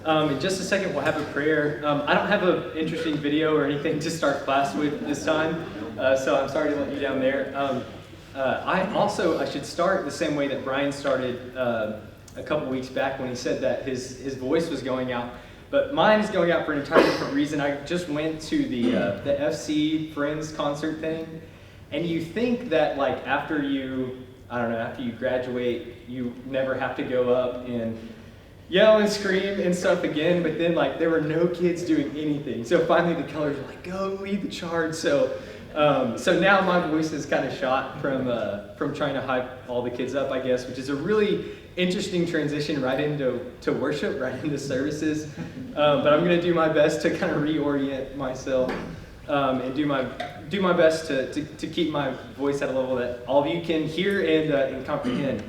In just a second, we'll have a prayer. I don't have an interesting video or anything to start class with this time, so I'm sorry to let you down there. I should start the same way that Brian started a couple weeks back when he said that his voice was going out. But mine is going out for an entirely different reason. I just went to the FC Friends concert thing, and you think that like after you graduate, you never have to go up and yell and scream and stuff again, but then like there were no kids doing anything. So finally the colors were like, go lead the charge. So now my voice is kind of shot from trying to hype all the kids up, I guess, which is a really interesting transition right into worship, right into services. But I'm gonna do my best to kind of reorient myself and do my best to keep my voice at a level that all of you can hear and comprehend.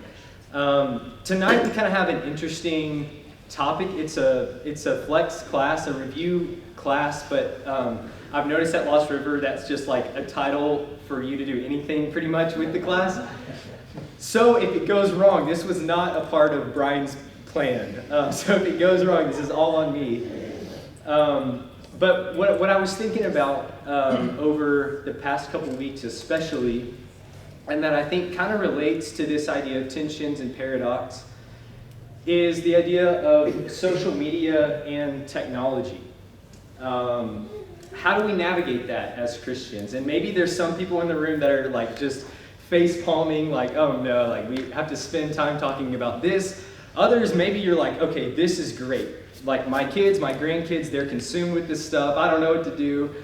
Tonight we kind of have an interesting topic. It's a flex class, a review class, but I've noticed at Lost River that's just like a title for you to do anything pretty much with the class. So if it goes wrong, this was not a part of Brian's plan. So if it goes wrong, this is all on me. But what I was thinking about over the past couple weeks especially, and that I think kind of relates to this idea of tensions and paradox, is the idea of social media and technology. How do we navigate that as Christians? And maybe there's some people in the room that are like just face palming, like, oh no, like we have to spend time talking about this. Others, maybe you're like, okay, this is great. Like my kids, my grandkids, they're consumed with this stuff. I don't know what to do.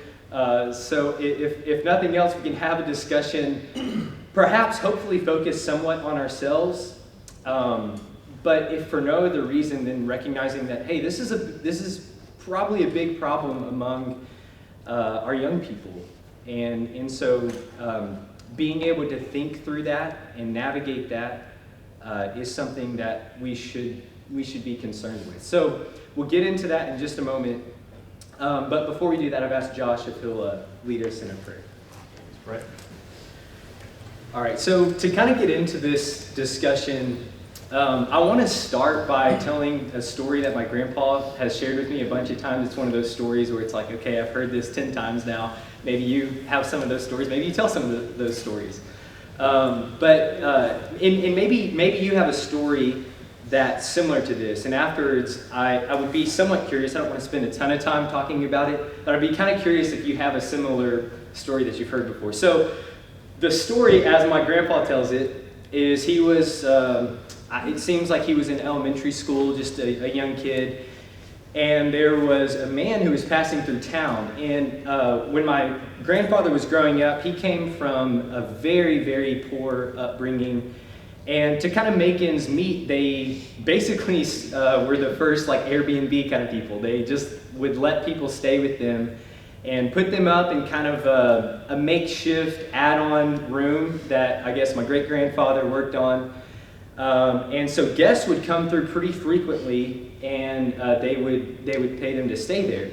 So if nothing else, we can have a discussion, perhaps hopefully focus somewhat on ourselves. But if for no other reason than recognizing that, hey, this is probably a big problem among our young people. And so being able to think through that and navigate that is something that we should be concerned with. So we'll get into that in just a moment. But before we do that, I've asked Josh if he'll lead us in a prayer. Right. All right, so to kind of get into this discussion, I want to start by telling a story that my grandpa has shared with me a bunch of times. It's one of those stories where it's like, okay, I've heard this 10 times now. Maybe you have some of those stories. Maybe you tell some of those stories. And maybe you have a story that's similar to this. And afterwards, I would be somewhat curious. I don't want to spend a ton of time talking about it, but I'd be kind of curious if you have a similar story that you've heard before. So the story, as my grandpa tells it, is he was, it seems like he was in elementary school, just a young kid. And there was a man who was passing through town. And when my grandfather was growing up, he came from a very, very poor upbringing. And to kind of make ends meet, they basically were the first like Airbnb kind of people. They just would let people stay with them and put them up in kind of a makeshift add-on room that I guess my great-grandfather worked on. And so guests would come through pretty frequently, and they would pay them to stay there.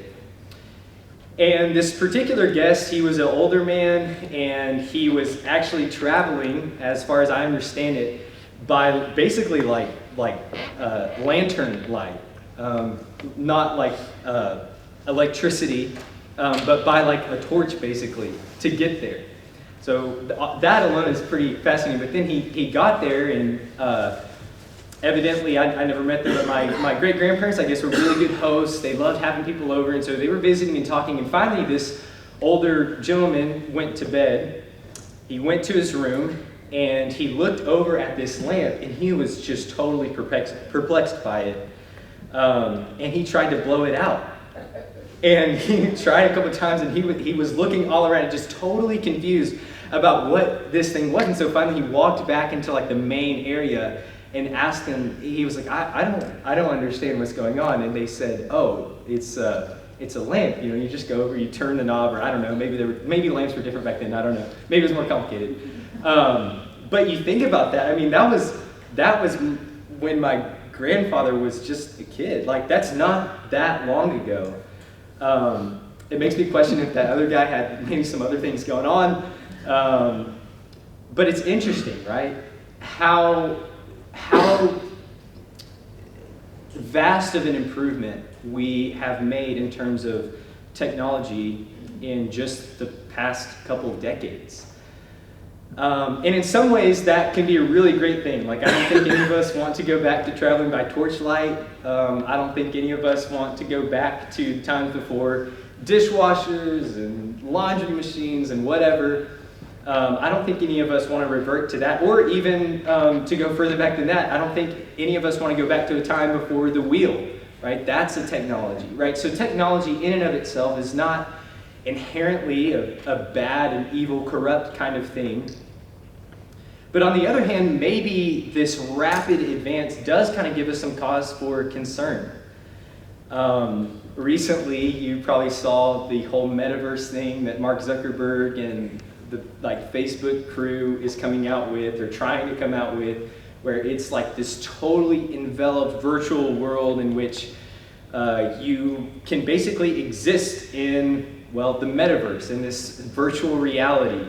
And this particular guest, he was an older man, and he was actually traveling, as far as I understand it, by basically like lantern light, not like electricity, but by like a torch basically to get there. So that alone is pretty fascinating. But then he got there, and evidently I never met them, but my great-grandparents, I guess, were really good hosts. They loved having people over, and so they were visiting and talking. And finally, this older gentleman went to bed. He went to his room, and he looked over at this lamp, and he was just totally perplexed by it. And he tried to blow it out. And he tried a couple times, and he was looking all around, just totally confused about what this thing was. And so finally, he walked back into like the main area and asked them. He was like, "I don't understand what's going on." And they said, "Oh, it's a lamp. You know, you just go over, you turn the knob, or I don't know. Maybe lamps were different back then. I don't know. Maybe it was more complicated." But you think about that. I mean, that was when my grandfather was just a kid. Like that's not that long ago. It makes me question if that other guy had maybe some other things going on. But it's interesting, right? How vast of an improvement we have made in terms of technology in just the past couple of decades. And in some ways, that can be a really great thing. Like, I don't think any of us want to go back to traveling by torchlight. I don't think any of us want to go back to times before dishwashers and laundry machines and whatever. I don't think any of us want to revert to that, or even to go further back than that. I don't think any of us want to go back to a time before the wheel, right? That's a technology, right? So technology in and of itself is not inherently a bad and evil, corrupt kind of thing. But on the other hand, maybe this rapid advance does kind of give us some cause for concern. Recently, you probably saw the whole metaverse thing that Mark Zuckerberg and the Facebook crew is coming out with, or trying to come out with, where it's like this totally enveloped virtual world in which you can basically exist in, well, the metaverse, in this virtual reality.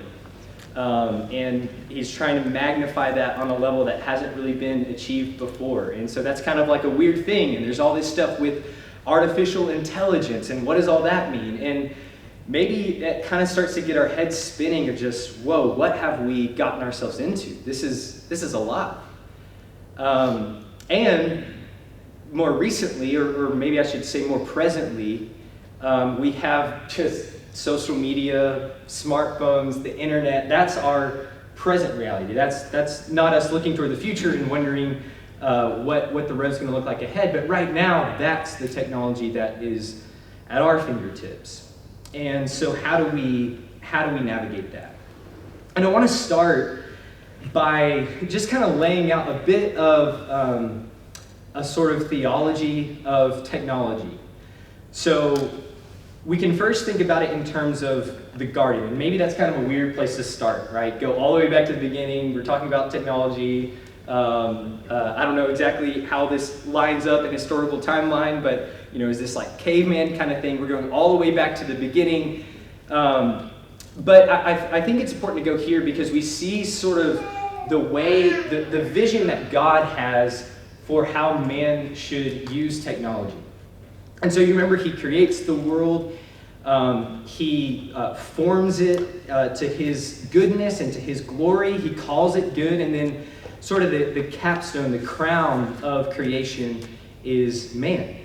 And he's trying to magnify that on a level that hasn't really been achieved before. And so that's kind of like a weird thing. And there's all this stuff with artificial intelligence, and what does all that mean? And maybe it kind of starts to get our heads spinning of just, whoa, what have we gotten ourselves into? This is a lot. And more recently, or maybe I should say more presently, we have just social media, smartphones, the internet. That's our present reality. That's not us looking toward the future and wondering what the road's going to look like ahead. But right now, that's the technology that is at our fingertips. And so how do we navigate that? And I want to start by just kind of laying out a bit of a sort of theology of technology. So we can first think about it in terms of the garden. And maybe that's kind of a weird place to start, right? Go all the way back to the beginning. We're talking about technology. I don't know exactly how this lines up in historical timeline, but is this like caveman kind of thing? We're going all the way back to the beginning. But I think it's important to go here because we see sort of the way, the vision that God has for how man should use technology. And so you remember he creates the world, he forms it to his goodness and to his glory. He calls it good, and then sort of the capstone, the crown of creation is man.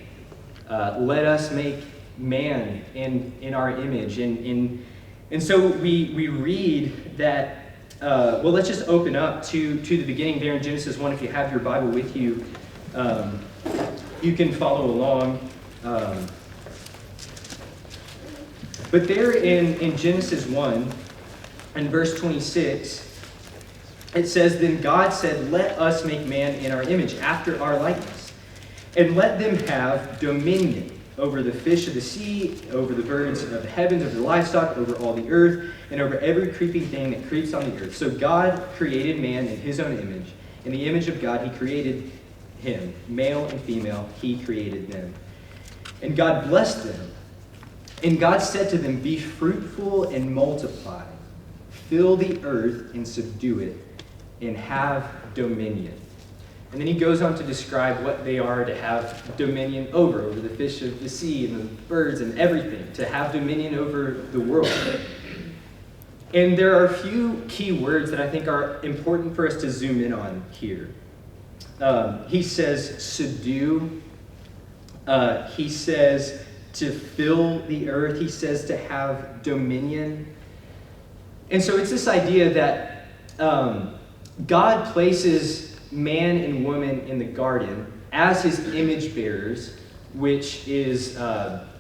Let us make man in our image. And so we read that, well, let's just open up to the beginning there in Genesis 1. If you have your Bible with you, you can follow along. But there in Genesis 1, in verse 26, it says, "Then God said, 'Let us make man in our image, after our likeness, and let them have dominion over the fish of the sea, over the birds of the heavens, over the livestock, over all the earth, and over every creeping thing that creeps on the earth.' So God created man in his own image. In the image of God he created him. Male and female he created them. And God blessed them. And God said to them, 'Be fruitful and multiply. Fill the earth and subdue it, and have dominion.'" And then he goes on to describe what they are to have dominion over the fish of the sea and the birds and everything, to have dominion over the world. And there are a few key words that I think are important for us to zoom in on here. He says subdue. He says to fill the earth. He says to have dominion. And so it's this idea that God places man and woman in the garden as his image bearers, which is,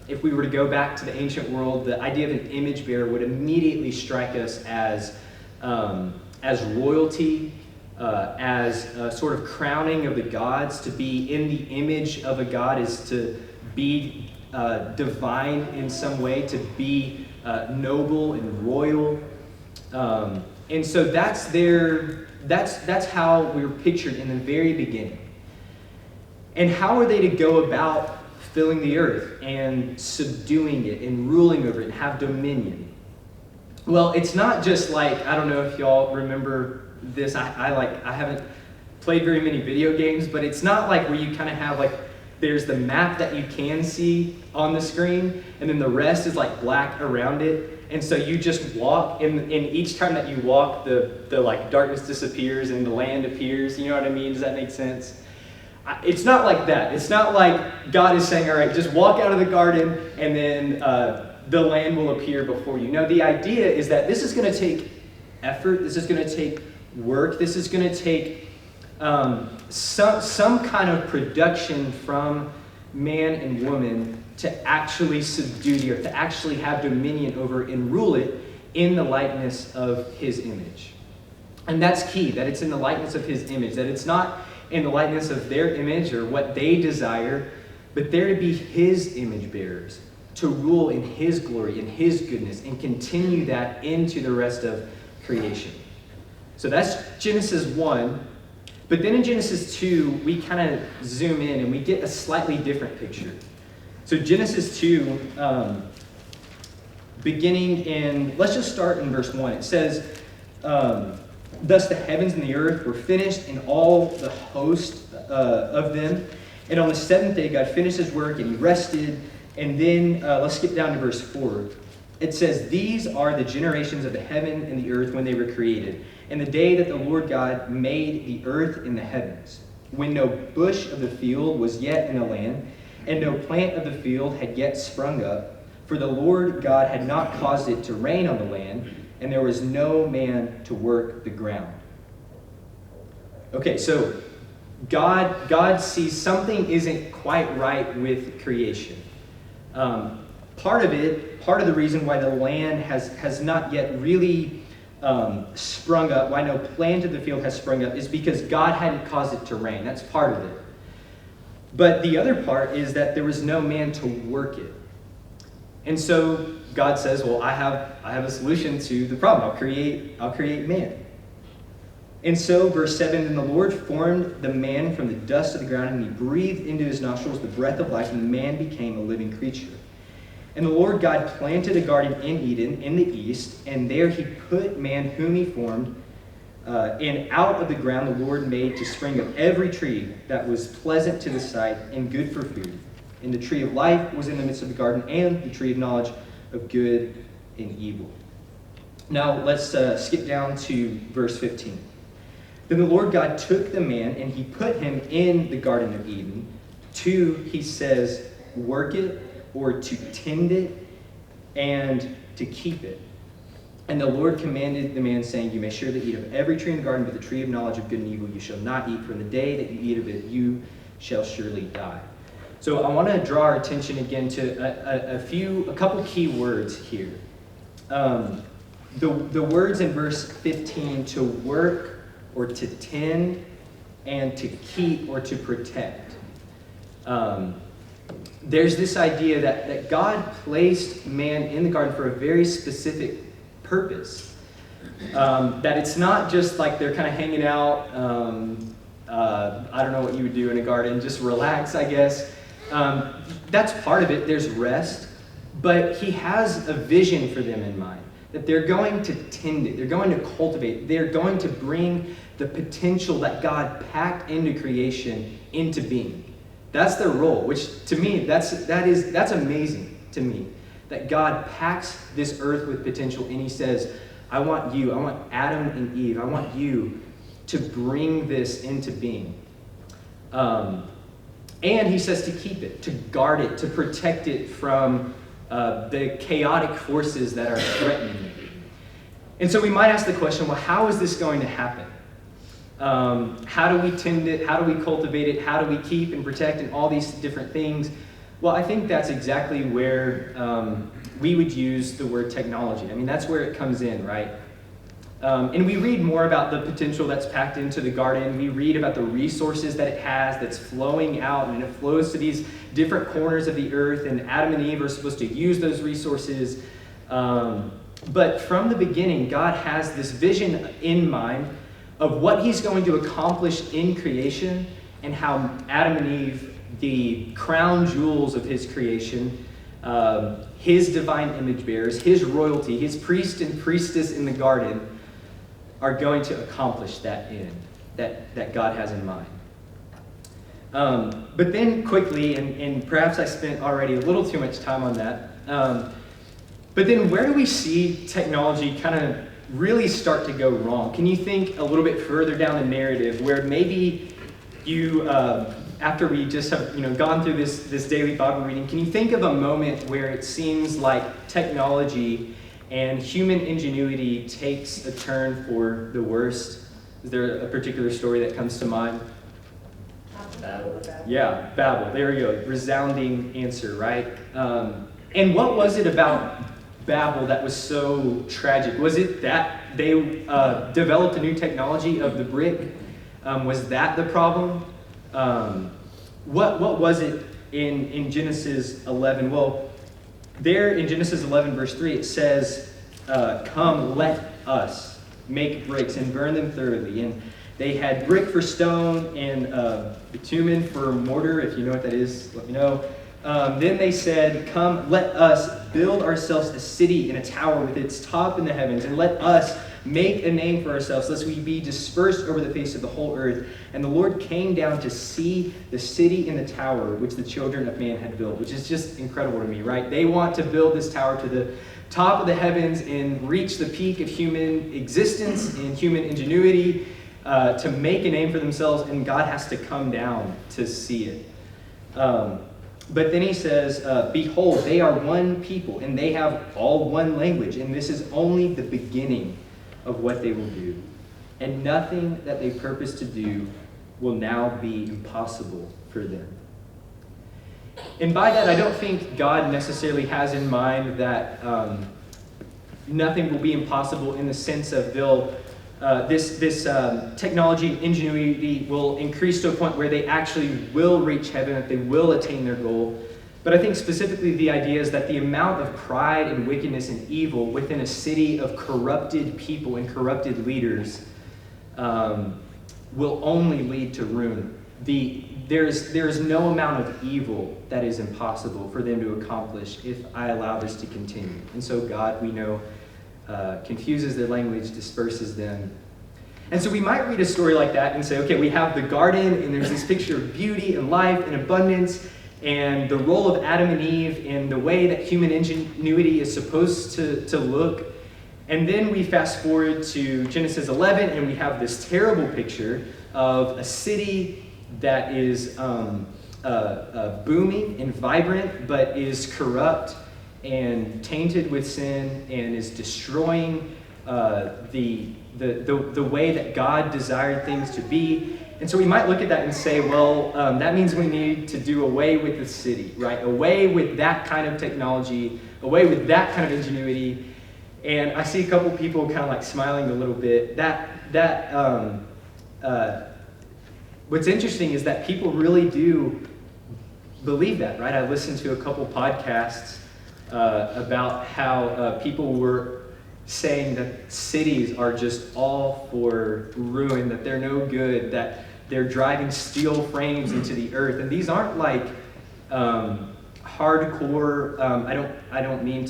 if we were to go back to the ancient world, the idea of an image bearer would immediately strike us as royalty, as a sort of crowning of the gods. To be in the image of a god is to be divine in some way, to be noble and royal. And so that's how we were pictured in the very beginning. And how are they to go about filling the earth and subduing it and ruling over it and have dominion? Well, it's not just like, I don't know if y'all remember this. I haven't played very many video games, but it's not like where you kind of have like there's the map that you can see on the screen, and then the rest is like black around it. And so you just walk, and each time that you walk, the like darkness disappears and the land appears. You know what I mean? Does that make sense? It's not like that. It's not like God is saying, all right, just walk out of the garden and then the land will appear before you. No, the idea is that this is going to take effort. This is going to take work. This is going to take some kind of production from man and woman to actually subdue the earth, to actually have dominion over and rule it in the likeness of his image. And that's key, that it's in the likeness of his image, that it's not in the likeness of their image or what they desire, but they're to be his image bearers, to rule in his glory, in his goodness, and continue that into the rest of creation. So that's Genesis 1. But then in Genesis 2, we kind of zoom in and we get a slightly different picture. So Genesis 2, beginning in, let's just start in verse 1. It says, thus the heavens and the earth were finished, and all the host of them. And on the seventh day, God finished his work, and he rested. And then, let's skip down to verse 4. It says, these are the generations of the heaven and the earth when they were created, and the day that the Lord God made the earth and the heavens, when no bush of the field was yet in the land, and no plant of the field had yet sprung up, for the Lord God had not caused it to rain on the land, and there was no man to work the ground. Okay, so God sees something isn't quite right with creation. Part of the reason why the land has not yet really sprung up, why no plant of the field has sprung up, is because God hadn't caused it to rain. That's part of it. But the other part is that there was no man to work it. And so God says, well, I have a solution to the problem. I'll create man. And so, verse 7, and the Lord formed the man from the dust of the ground, and he breathed into his nostrils the breath of life, and the man became a living creature. And the Lord God planted a garden in Eden in the east, and there he put man whom he formed. And out of the ground the Lord made to spring up every tree that was pleasant to the sight and good for food. And the tree of life was in the midst of the garden, and the tree of knowledge of good and evil. Now let's skip down to verse 15. Then the Lord God took the man, and he put him in the Garden of Eden to, he says, work it, or to tend it, and to keep it. And the Lord commanded the man, saying, you may surely eat of every tree in the garden, but the tree of knowledge of good and evil you shall not eat, for in the day that you eat of it, you shall surely die. So I want to draw our attention again to a couple key words here. The words in verse 15, to work or to tend, and to keep or to protect. There's this idea that God placed man in the garden for a very specific purpose. That it's not just like they're kind of hanging out. I don't know what you would do in a garden, just relax, I guess. That's part of it. There's rest. But he has a vision for them in mind, that they're going to tend it, they're going to cultivate it, they're going to bring the potential that God packed into creation into being. That's their role, which to me, that's amazing to me, that God packs this earth with potential, and he says, I want Adam and Eve, I want you to bring this into being. And he says to keep it, to guard it, to protect it from the chaotic forces that are threatening it. And so we might ask the question, well, how is this going to happen? How do we tend it? How do we cultivate it? How do we keep and protect and all these different things? Well, I think that's exactly where we would use the word technology. I mean, that's where it comes in, right? And we read more about the potential that's packed into the garden. We read about the resources that it has that's flowing out, and it flows to these different corners of the earth, and Adam and Eve are supposed to use those resources. But from the beginning, God has this vision in mind of what he's going to accomplish in creation, and how Adam and Eve, the crown jewels of his creation, his divine image bearers, his royalty, his priest and priestess in the garden, are going to accomplish that end that God has in mind. But then quickly, and perhaps I spent already a little too much time on that, but then where do we see technology kind of really start to go wrong? Can you think a little bit further down the narrative where maybe you, after we just have gone through this daily Bible reading, can you think of a moment where it seems like technology and human ingenuity takes a turn for the worst? Is there a particular story that comes to mind? Babel. Yeah, Babel. There we go. Resounding answer, right? And what was it about Babel that was so tragic? Was it that they developed a new technology of the brick? Was that the problem? What was it in Genesis 11? Well, there in Genesis 11, verse 3, it says, "Come, let us make bricks and burn them thoroughly." And they had brick for stone and bitumen for mortar. If you know what that is, let me know. Then they said, "Come, let us build ourselves a city and a tower with its top in the heavens, and let us make a name for ourselves, lest we be dispersed over the face of the whole earth." And the Lord came down to see the city and the tower which the children of man had built, which is just incredible to me, right? They want to build this tower to the top of the heavens and reach the peak of human existence and human ingenuity to make a name for themselves, and God has to come down to see it. But then he says, "Behold, they are one people, and they have all one language, and this is only the beginning of what they will do. And nothing that they purpose to do will now be impossible for them." And by that, I don't think God necessarily has in mind that nothing will be impossible in the sense of this technology and ingenuity will increase to a point where they actually will reach heaven, that they will attain their goal. But I think specifically the idea is that the amount of pride and wickedness and evil within a city of corrupted people and corrupted leaders will only lead to ruin. There is no amount of evil that is impossible for them to accomplish if I allow this to continue. And so God, we know, confuses their language, disperses them. And so we might read a story like that and say, okay, we have the garden, and there's this picture of beauty and life and abundance, and the role of Adam and Eve, and the way that human ingenuity is supposed to look. And then we fast forward to Genesis 11, and we have this terrible picture of a city that is booming and vibrant, but is corrupt and tainted with sin, and is destroying the way that God desired things to be. And so we might look at that and say, well, that means we need to do away with the city, right? Away with that kind of technology, away with that kind of ingenuity. And I see a couple people kind of like smiling a little bit. What's interesting is that people really do believe that, right? I listened to a couple podcasts about how people were saying that cities are just all for ruin, that they're no good, that they're driving steel frames into the earth. And these aren't like hardcore. I don't mean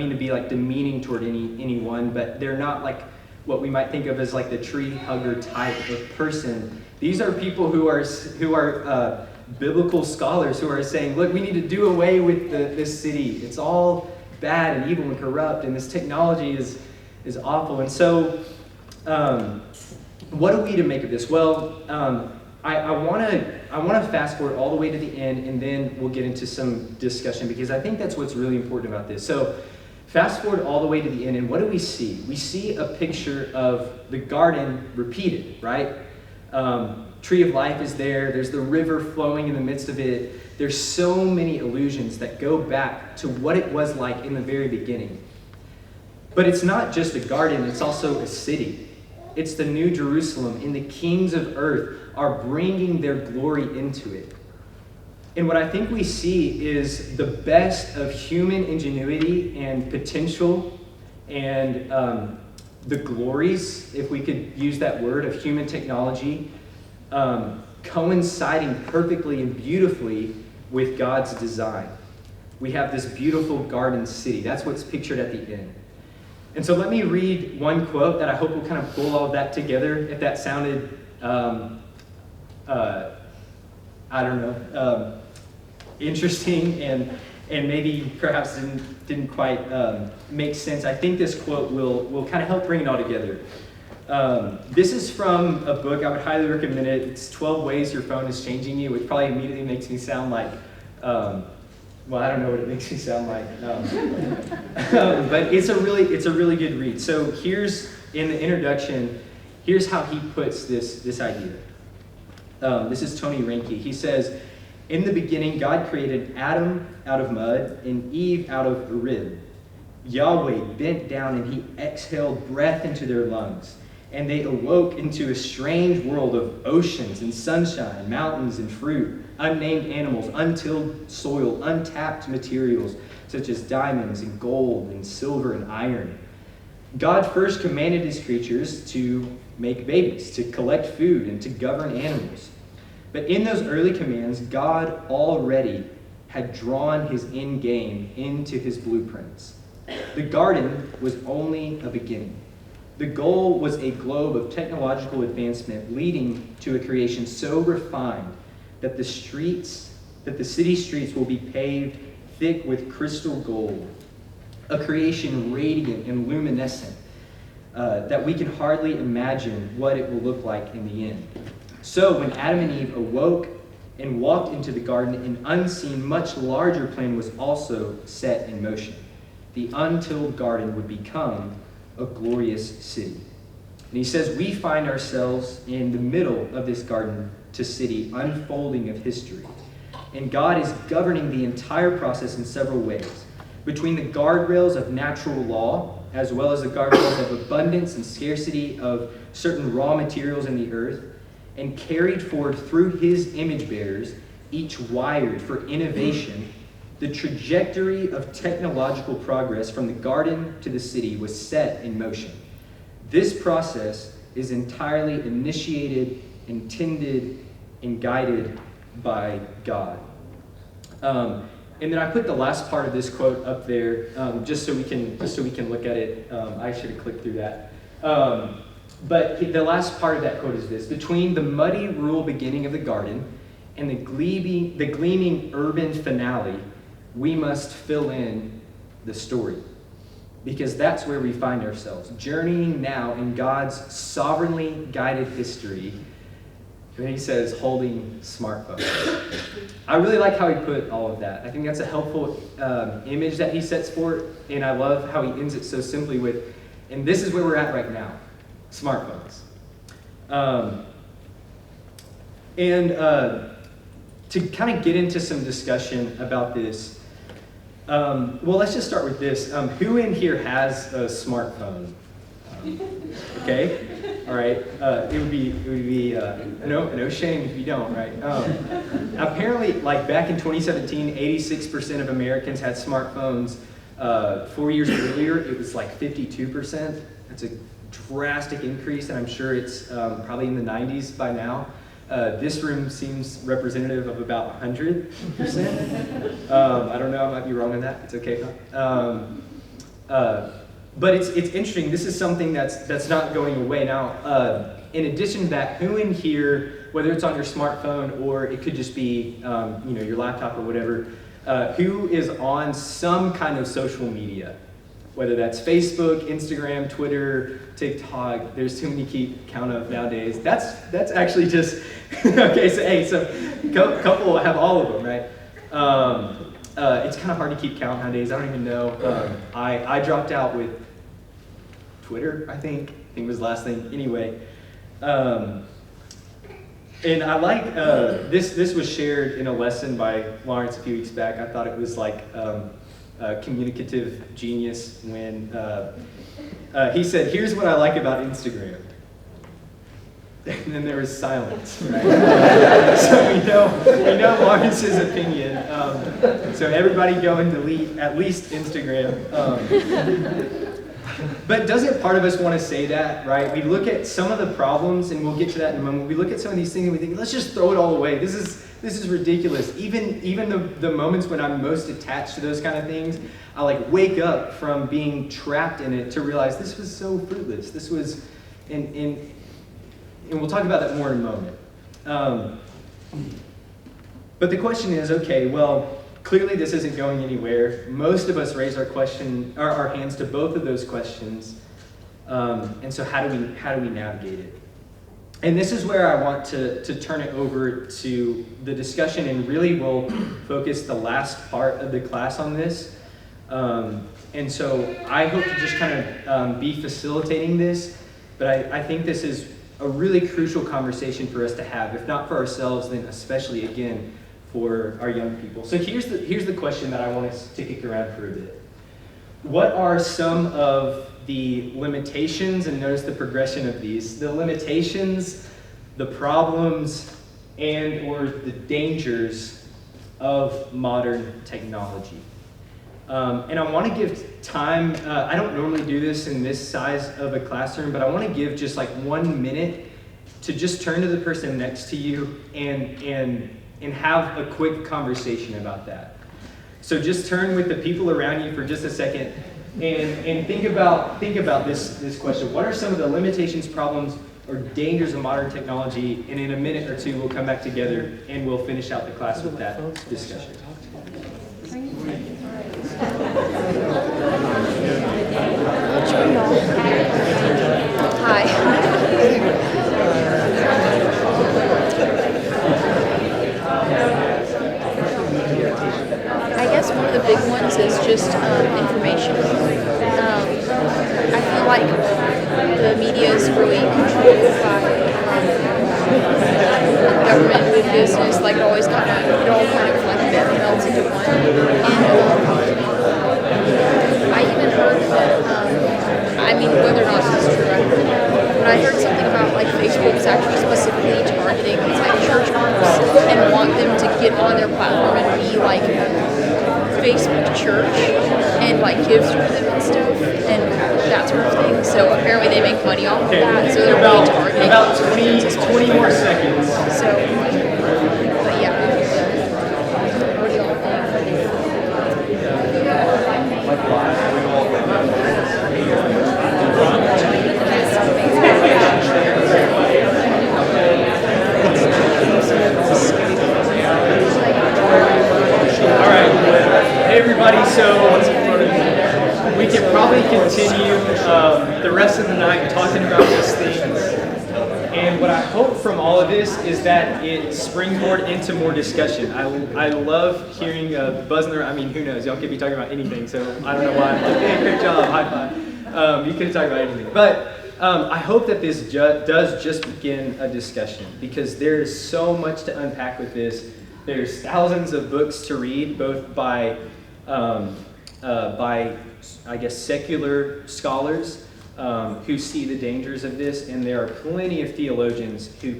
to be like demeaning toward anyone, but they're not like what we might think of as like the tree hugger type of person. These are people who are biblical scholars who are saying, look, we need to do away with this city. It's all bad and evil and corrupt, and this technology is awful. And so, what are we to make of this? Well, I want to fast forward all the way to the end, and then we'll get into some discussion, because I think that's what's really important about this. So, fast forward all the way to the end, and what do we see? We see a picture of the garden repeated, right? Tree of life is there. There's the river flowing in the midst of it. There's so many allusions that go back to what it was like in the very beginning. But it's not just a garden, it's also a city. It's the New Jerusalem, and the kings of earth are bringing their glory into it. And what I think we see is the best of human ingenuity and potential, and the glories, if we could use that word, of human technology, coinciding perfectly and beautifully with God's design. We have this beautiful garden city. That's what's pictured at the end. And so let me read one quote that I hope will kind of pull all of that together. If that sounded I don't know, interesting and maybe perhaps didn't quite make sense, I think this quote will kind of help bring it all together. This is from a book. I would highly recommend it. It's 12 Ways Your Phone is Changing You, which probably immediately makes me sound like, well, I don't know what it makes me sound like. But it's a really good read. So here's, in the introduction, here's how he puts this idea. This is Tony Reinke. He says, "In the beginning, God created Adam out of mud and Eve out of a rib. Yahweh bent down and he exhaled breath into their lungs. And they awoke into a strange world of oceans and sunshine, mountains and fruit, unnamed animals, untilled soil, untapped materials such as diamonds and gold and silver and iron. God first commanded his creatures to make babies, to collect food, and to govern animals. But in those early commands, God already had drawn his end game into his blueprints. The garden was only a beginning. The goal was a globe of technological advancement leading to a creation so refined that the city streets will be paved thick with crystal gold, a creation radiant and luminescent that we can hardly imagine what it will look like in the end. So when Adam and Eve awoke and walked into the garden, an unseen, much larger plan was also set in motion. The untilled garden would become a glorious city." And he says, we find ourselves in the middle of this garden to city unfolding of history. And God is governing the entire process in several ways. Between the guardrails of natural law, as well as the guardrails of abundance and scarcity of certain raw materials in the earth, and carried forward through his image bearers, each wired for innovation, the trajectory of technological progress from the garden to the city was set in motion. This process is entirely initiated, intended, and guided by God. And then I put the last part of this quote up there, just so we can look at it. I should have clicked through that. But the last part of that quote is this: "Between the muddy rural beginning of the garden and the gleaming urban finale, we must fill in the story." Because that's where we find ourselves, journeying now in God's sovereignly guided history. And he says, holding smartphones. I really like how he put all of that. I think that's a helpful image that he sets forth, and I love how he ends it so simply with, and this is where we're at right now, smartphones. To kind of get into some discussion about this, well, let's just start with this. Who in here has a smartphone? Okay, all right. It would be no shame if you don't, right? Apparently, like back in 2017, 86% of Americans had smartphones. 4 years earlier, it was like 52%. That's a drastic increase, and I'm sure it's probably in the 90s by now. This room seems representative of about 100%. I don't know, I might be wrong on that. It's okay. But it's interesting. This is something that's not going away. Now, in addition to that, who in here, whether it's on your smartphone or it could just be your laptop or whatever, who is on some kind of social media? Whether that's Facebook, Instagram, Twitter, TikTok, there's too many to keep count of nowadays. That's actually just, okay, so a couple have all of them, right? It's kind of hard to keep count nowadays. I don't even know. I dropped out with Twitter, I think it was the last thing. Anyway, and I like, this was shared in a lesson by Lawrence a few weeks back. I thought it was like, communicative genius when he said, "Here's what I like about Instagram." And then there was silence, right? So we know Lawrence's opinion. So everybody go and delete at least Instagram. But doesn't part of us want to say that, right? We look at some of the problems, and we'll get to that in a moment. We look at some of these things and we think, let's just throw it all away. This is ridiculous. Even the moments when I'm most attached to those kind of things, I like wake up from being trapped in it to realize this was so fruitless. This was, and we'll talk about that more in a moment. But the question is, okay, well, clearly this isn't going anywhere. Most of us raise our hands to both of those questions. And so how do we navigate it? And this is where I want to turn it over to the discussion, and really we'll focus the last part of the class on this. And so I hope to just kind of be facilitating this, but I think this is a really crucial conversation for us to have, if not for ourselves, then especially, again, for our young people. So here's the question that I want us to kick around for a bit. What are some of the limitations, and notice the progression of these, the limitations, the problems, and or the dangers of modern technology? And I want to give time, I don't normally do this in this size of a classroom, but I want to give just like 1 minute to just turn to the person next to you and have a quick conversation about that. So just turn with the people around you for just a second and think about this question. What are some of the limitations, problems, or dangers of modern technology? And in a minute or two, we'll come back together and we'll finish out the class with that discussion. Hi. I guess one of the big ones is just information. I feel like the media is really controlled by government and business. Like it all kind of like melts into one. And I even heard that, I mean, whether or not this is true, but I heard something about like Facebook is actually specifically targeting these like church groups and want them to get on their platform and be like Facebook church and like give through them and stuff and that sort of thing. So apparently they make money off of that. So they're really targeting about 20 more seconds. So, but yeah. What do y'all think? All right. Hey everybody, so we can probably continue the rest of the night talking about these things. And what I hope from all of this is that it springboard into more discussion. I love hearing buzz in the room. I mean, who knows? Y'all could be talking about anything, so I don't know why. Hey, great job, high five. You could have talked about anything. But I hope that this does just begin a discussion, because there is so much to unpack with this. There's thousands of books to read, both by I guess, secular scholars who see the dangers of this, and there are plenty of theologians who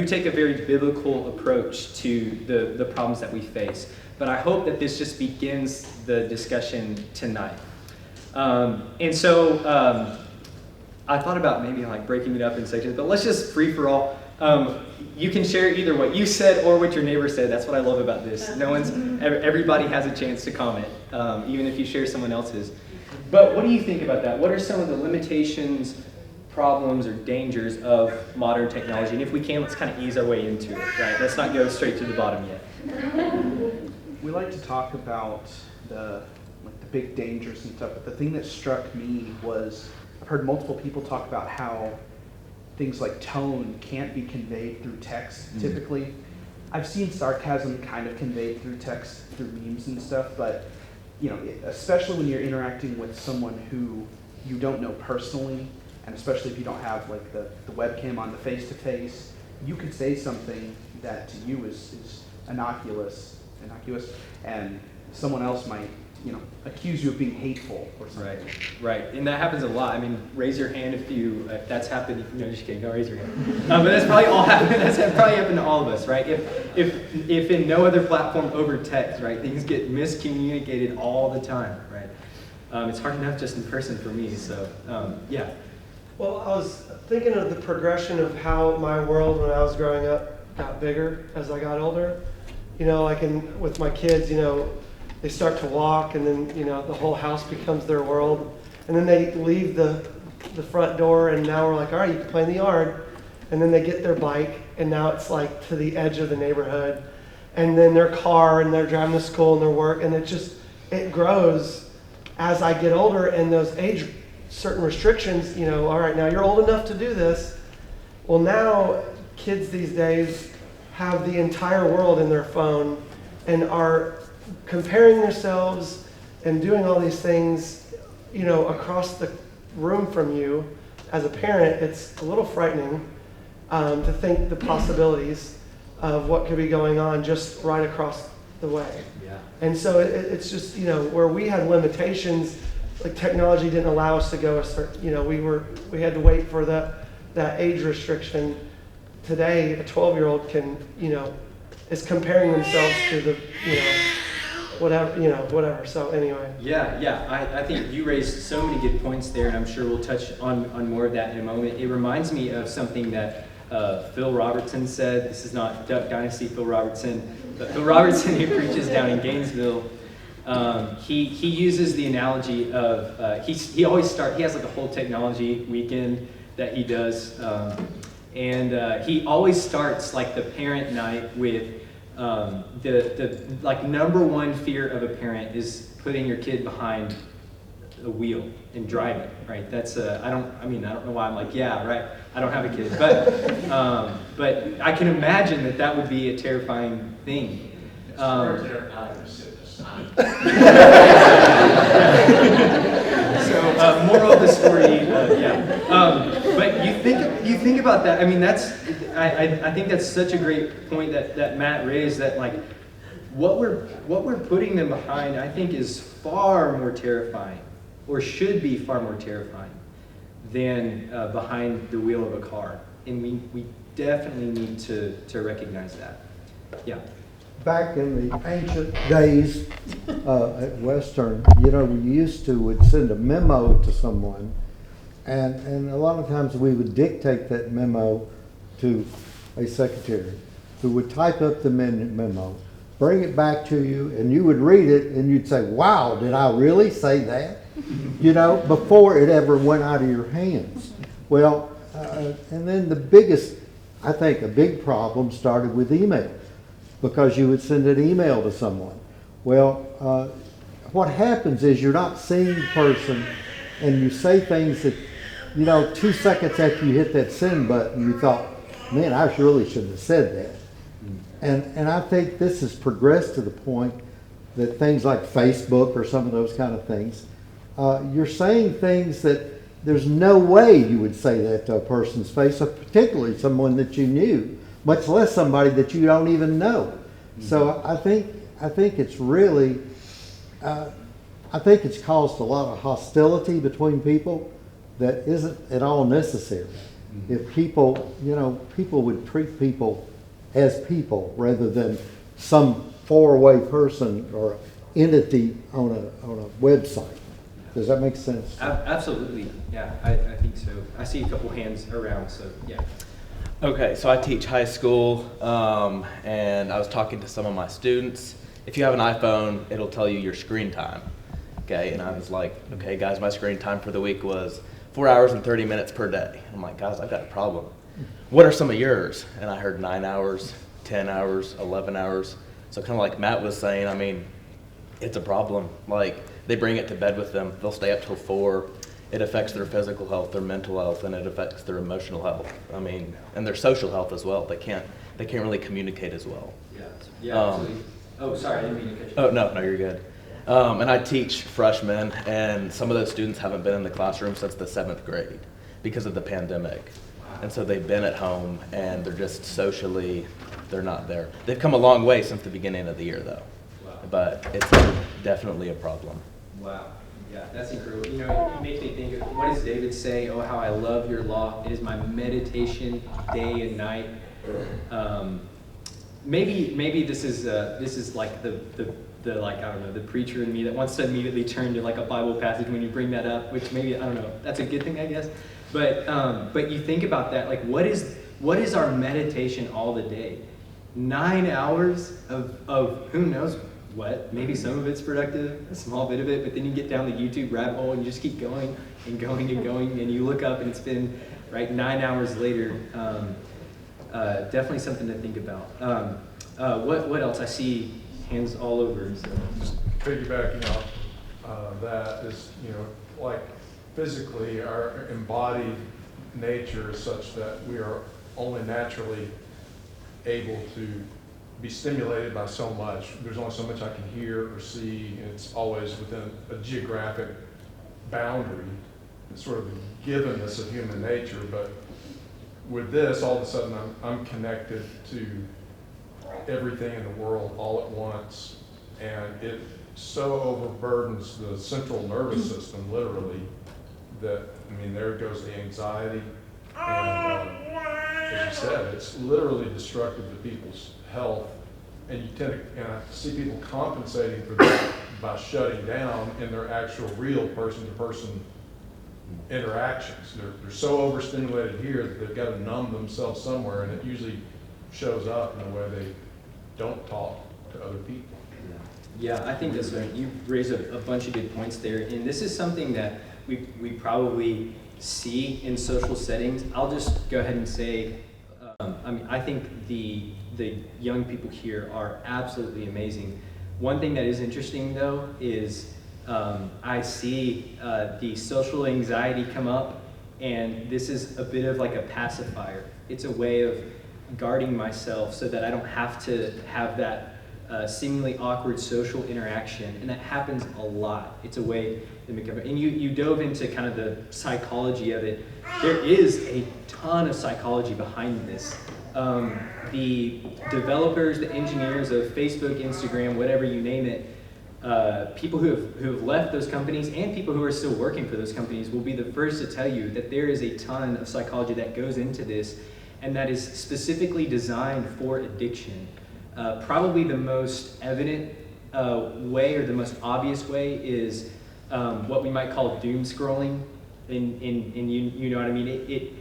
take a very biblical approach to the problems that we face. But I hope that this just begins the discussion tonight. And so I thought about maybe like breaking it up in sections, but let's just free for all. You can share either what you said or what your neighbor said. That's what I love about this. Everybody has a chance to comment, even if you share someone else's. But what do you think about that? What are some of the limitations, problems, or dangers of modern technology? And if we can, let's kind of ease our way into it, right? Let's not go straight to the bottom yet. We like to talk about the big dangers and stuff, but the thing that struck me was I've heard multiple people talk about how things like tone can't be conveyed through text typically. I've seen sarcasm kind of conveyed through text, through memes and stuff, but especially when you're interacting with someone who you don't know personally, and especially if you don't have like the webcam on the face-to-face, you could say something that to you is innocuous, and someone else might accuse you of being hateful or something. Right, and that happens a lot. I mean, raise your hand if that's happened. No, just kidding. Don't raise your hand. But that's probably all happened. That's probably happened to all of us, right? If in no other platform over text, right, things get miscommunicated all the time, right? It's hard enough just in person for me. So yeah. Well, I was thinking of the progression of how my world when I was growing up got bigger as I got older. Like with my kids, they start to walk, and then the whole house becomes their world, and then they leave the front door, and now we're like, all right, you can play in the yard, and then they get their bike, and now it's like to the edge of the neighborhood, and then their car, and they're driving to school and their work, and it grows as I get older, and those age certain restrictions, all right, now you're old enough to do this. Well, now kids these days have the entire world in their phone and are comparing themselves and doing all these things, across the room from you. As a parent, it's a little frightening to think the possibilities of what could be going on just right across the way. Yeah. And so it's just, where we had limitations, like technology didn't allow us to go a certain, we had to wait for that age restriction. Today, a 12-year-old can, is comparing themselves to the, whatever. So anyway. Yeah. I think you raised so many good points there, and I'm sure we'll touch on more of that in a moment. It reminds me of something that Phil Robertson said. This is not Duck Dynasty Phil Robertson, but Phil Robertson, who preaches down in Gainesville. He uses the analogy of he has like a whole technology weekend that he does, and he always starts like the parent night with the like number one fear of a parent is putting your kid behind a wheel and driving, right? That's I don't know why I'm like, yeah, right. I don't have a kid, but I can imagine that would be a terrifying thing. So moral of the story, but you think about that. I mean, I think that's such a great point that Matt raised. That like what we're putting them behind, I think, is far more terrifying, or should be far more terrifying than behind the wheel of a car. And we definitely need to recognize that. Yeah. Back in the ancient days at Western, would send a memo to someone, and a lot of times we would dictate that memo to a secretary who would type up the memo, bring it back to you, and you would read it, and you'd say, wow, did I really say that? Before it ever went out of your hands. Well, and then a big problem started with email, because you would send an email to someone. Well, what happens is you're not seeing the person, and you say things that, 2 seconds after you hit that send button, you thought, man, I really shouldn't have said that. And I think this has progressed to the point that things like Facebook or some of those kind of things, you're saying things that there's no way you would say that to a person's face, particularly someone that you knew, much less somebody that you don't even know. Mm-hmm. So I think it's really, I think it's caused a lot of hostility between people that isn't at all necessary. Mm-hmm. If people would treat people as people rather than some faraway person or entity on a website. Does that make sense? Absolutely. Yeah, I think so. I see a couple hands around, so yeah. Okay, so I teach high school, and I was talking to some of my students. If you have an iPhone, it'll tell you your screen time. Okay, and I was like, okay, guys, my screen time for the week was 4 hours and 30 minutes per day. I'm like, guys, I've got a problem. What are some of yours? And I heard 9 hours, 10 hours, 11 hours. So kind of like Matt was saying, I mean, it's a problem. Like, they bring it to bed with them. They'll stay up till 4. It affects their physical health, their mental health, and it affects their emotional health. I mean, and their social health as well. They can't really communicate as well. Yeah, absolutely. Oh, sorry, I didn't mean to cut you. Oh, no, you're good. And I teach freshmen, and some of those students haven't been in the classroom since the 7th grade because of the pandemic. Wow. And so they've been at home, and they're just socially, they're not there. They've come a long way since the beginning of the year, though. Wow. But it's definitely a problem. Wow. Yeah, that's incredible. It makes me think of, what does David say? Oh, how I love your law. It is my meditation day and night. Maybe this is like the like, I don't know, the preacher in me that wants to immediately turn to like a Bible passage when you bring that up, which maybe, I don't know, that's a good thing, I guess. But you think about that, like what is our meditation all the day? 9 hours of who knows what? Maybe some of it's productive, a small bit of it, but then you get down the YouTube rabbit hole and you just keep going and going and going, and you look up and it's been right? 9 hours later, definitely something to think about. What else? I see hands all over. So. Piggybacking off that is, like physically our embodied nature is such that we are only naturally able to be stimulated by so much. There's only so much I can hear or see, and it's always within a geographic boundary. It's sort of the givenness of human nature, but with this, all of a sudden I'm connected to everything in the world all at once, and it so overburdens the central nervous system, literally, that, there goes the anxiety, and as you said, it's literally destructive to people's health, and I see people compensating for that by shutting down in their actual real person-to-person interactions. They're so overstimulated here that they've got to numb themselves somewhere, and it usually shows up in a way they don't talk to other people. Yeah, I think that's right. You raise a bunch of good points there, and this is something that we probably see in social settings. I'll just go ahead and say, I think the young people here are absolutely amazing. One thing that is interesting, though, is I see the social anxiety come up, and this is a bit of like a pacifier. It's a way of guarding myself so that I don't have to have that seemingly awkward social interaction, and that happens a lot. It's a way to make up. And you dove into kind of the psychology of it. There is a ton of psychology behind this. The developers, the engineers of Facebook, Instagram, whatever you name it, people who have left those companies and people who are still working for those companies will be the first to tell you that there is a ton of psychology that goes into this, and that is specifically designed for addiction. Probably the most evident way, or the most obvious way, is what we might call doom scrolling. And you know what I mean?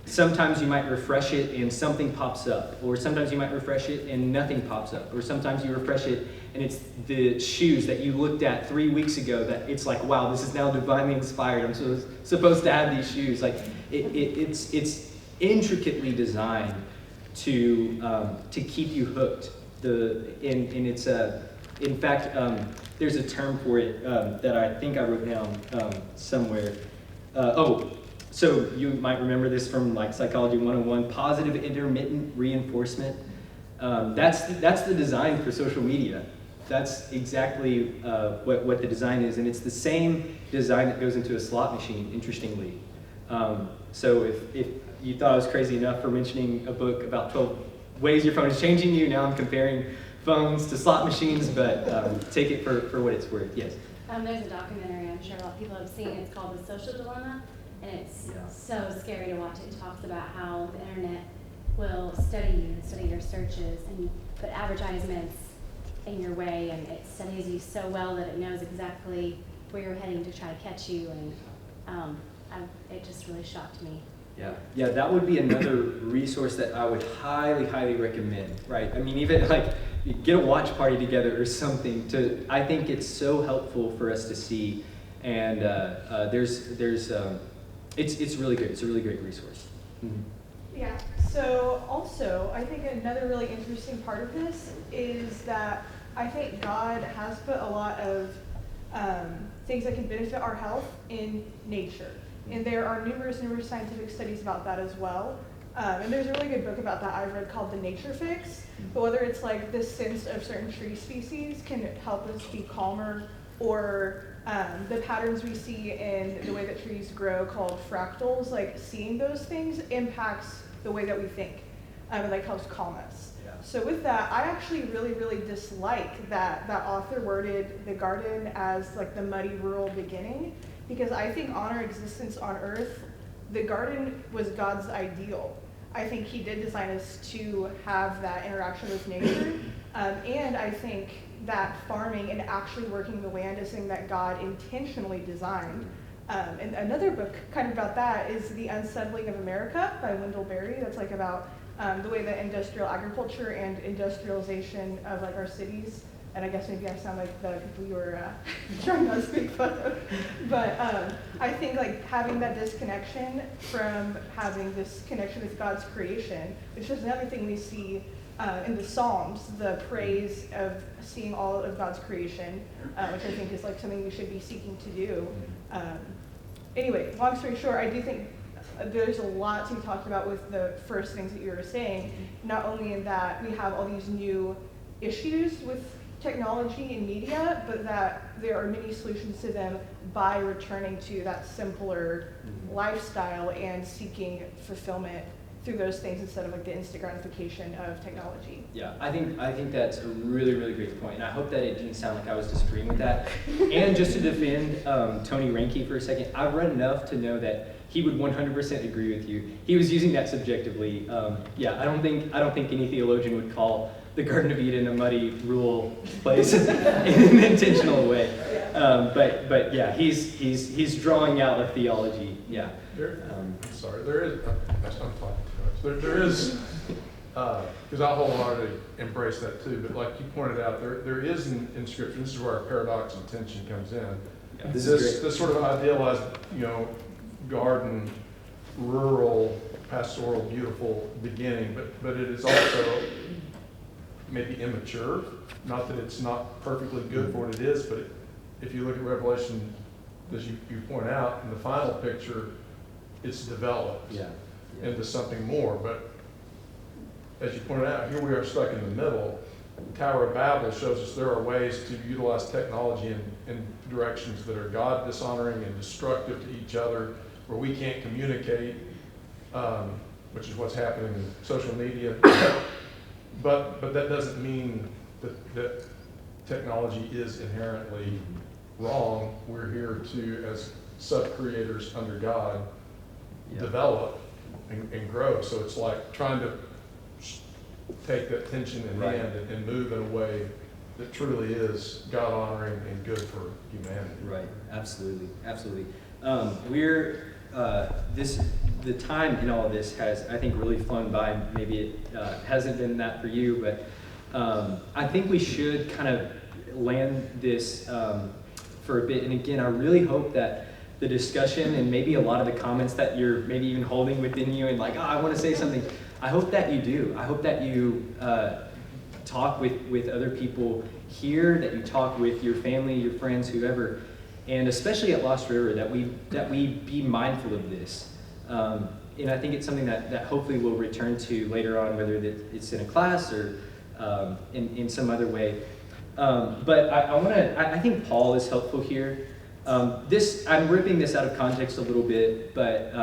Sometimes you might refresh it and something pops up, or sometimes you might refresh it and nothing pops up, or sometimes you refresh it and it's the shoes that you looked at 3 weeks ago that it's like, wow, this is now divinely inspired. I'm supposed to have these shoes. Like it's intricately designed to keep you hooked. In fact, there's a term for it that I think I wrote down somewhere. So you might remember this from like Psychology 101, positive intermittent reinforcement. That's the design for social media. That's exactly what the design is, and it's the same design that goes into a slot machine, interestingly. So if you thought I was crazy enough for mentioning a book about 12 ways your phone is changing you, now I'm comparing phones to slot machines, but take it for what it's worth. Yes? There's a documentary I'm sure a lot of people have seen. It's called The Social Dilemma, and it's so scary to watch. It talks about how the internet will study you and study your searches and put advertisements in your way, and it studies you so well that it knows exactly where you're heading to try to catch you, and it just really shocked me. Yeah, that would be another resource that I would highly, highly recommend, right? I mean, even like get a watch party together or something. I think it's so helpful for us to see, and it's really good. It's a really great resource. Mm-hmm. Yeah, so also I think another really interesting part of this is that I think God has put a lot of things that can benefit our health in nature. And there are numerous scientific studies about that as well. And there's a really good book about that I've read called The Nature Fix. But whether it's like the sense of certain tree species can help us be calmer, or the patterns we see in the way that trees grow called fractals, like seeing those things impacts the way that we think. It like helps calm us. Yeah. So with that, I actually really, really dislike that author worded the garden as like the muddy rural beginning, because I think on our existence on earth, the garden was God's ideal. I think he did design us to have that interaction with nature. And I think that farming and actually working the land is something that God intentionally designed. And another book kind of about that is The Unsettling of America by Wendell that's like about the way that industrial agriculture and industrialization of like our cities and I guess maybe I sound like the people you were trying not to speak fun of, but I think like having that disconnection from having this connection with God's creation, which is another thing we see in the Psalms, the praise of seeing all of God's creation, which I think is like something we should be seeking to do. Anyway, long story short, I do think there's a lot to be talked about with the first things that you were saying, not only in that we have all these new issues with technology and media, but that there are many solutions to them by returning to that simpler lifestyle and seeking fulfillment through those things instead of like the instant gratification of technology. Yeah, I think that's a really, really great point, and I hope that it didn't sound like I was disagreeing with that. And just to defend Tony Reinke for a second, I've read enough to know that he would 100% agree with you. He was using that subjectively. Yeah, I don't think any theologian would call the Garden of Eden a muddy, rural place in an intentional way. But yeah, he's drawing out a theology. Yeah. There is. I'm talking too much. There is, because I wholeheartedly embrace that too. But like you pointed out, there is in Scripture. This is where our paradox and tension comes in. Yeah, this sort of idealized, garden, rural, pastoral, beautiful beginning, but it is also maybe immature. Not that it's not perfectly good for what it is, but if you look at Revelation, as you point out, in the final picture, it's developed into something more. But as you pointed out, here we are stuck in the middle. The Tower of Babel shows us there are ways to utilize technology in directions that are God dishonoring and destructive to each other, where we can't communicate, which is what's happening in social media. But that doesn't mean that technology is inherently wrong. We're here to, as sub-creators under God, develop and grow. So it's like trying to take that tension in hand and move in a way that truly is God-honoring and good for humanity. Right, absolutely. The time in all of this has, I think, really flown by. Maybe it hasn't been that for you, but I think we should kind of land this for a bit. And again, I really hope that the discussion and maybe a lot of the comments that you're maybe even holding within you and like, I want to say something, I hope that you do. I hope that you talk with other people here, that you talk with your family, your friends, whoever, and especially at Lost River, that we be mindful of this. And I think it's something that hopefully we'll return to later on, whether it's in a class or in some other way. But I think Paul is helpful here. I'm ripping this out of context a little bit, but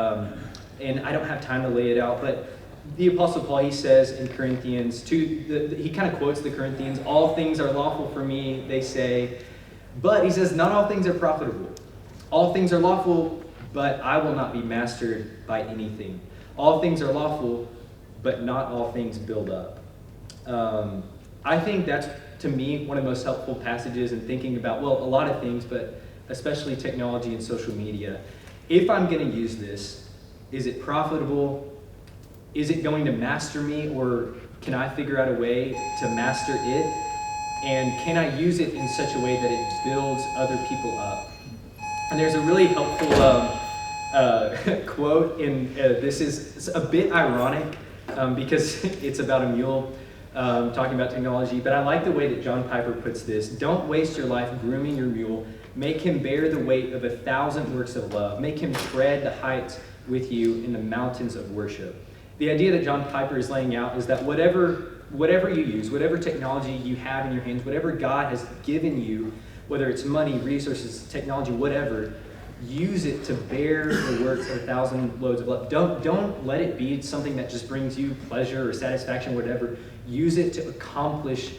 and I don't have time to lay it out, but the Apostle Paul, he says in Corinthians, he kind of quotes the Corinthians, all things are lawful for me, they say, but he says, not all things are profitable. All things are lawful, but I will not be mastered by anything. All things are lawful, but not all things build up. I think that's, to me, one of the most helpful passages in thinking about, well, a lot of things, but especially technology and social media. If I'm going to use this, is it profitable? Is it going to master me, or can I figure out a way to master it? And can I use it in such a way that it builds other people up? And there's a really helpful quote, and this is a bit ironic because it's about a mule talking about technology, but I like the way that John Piper puts this. Don't waste your life grooming your mule. Make him bear the weight of 1,000 works of love. Make him tread the heights with you in the mountains of worship. The idea that John Piper is laying out is that whatever you use, whatever technology you have in your hands, whatever God has given you, whether it's money, resources, technology, whatever, use it to bear the works of 1,000 loads of love. Don't let it be something that just brings you pleasure or satisfaction, whatever. Use it to accomplish,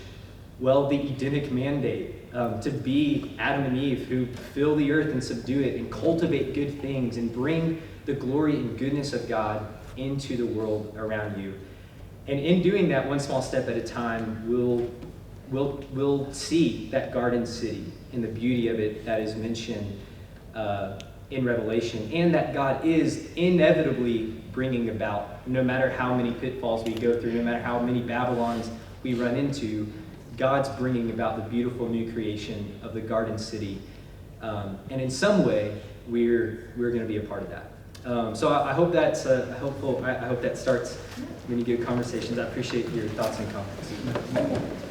well, the Edenic mandate, to be Adam and Eve, who fill the earth and subdue it and cultivate good things and bring the glory and goodness of God into the world around you. And in doing that, one small step at a time, we'll see that garden city and the beauty of it that is mentioned in Revelation, and that God is inevitably bringing about, no matter how many pitfalls we go through, no matter how many Babylons we run into, God's bringing about the beautiful new creation of the Garden City. And in some way, we're going to be a part of that. So I hope that's helpful. I hope that starts many good conversations. I appreciate your thoughts and comments.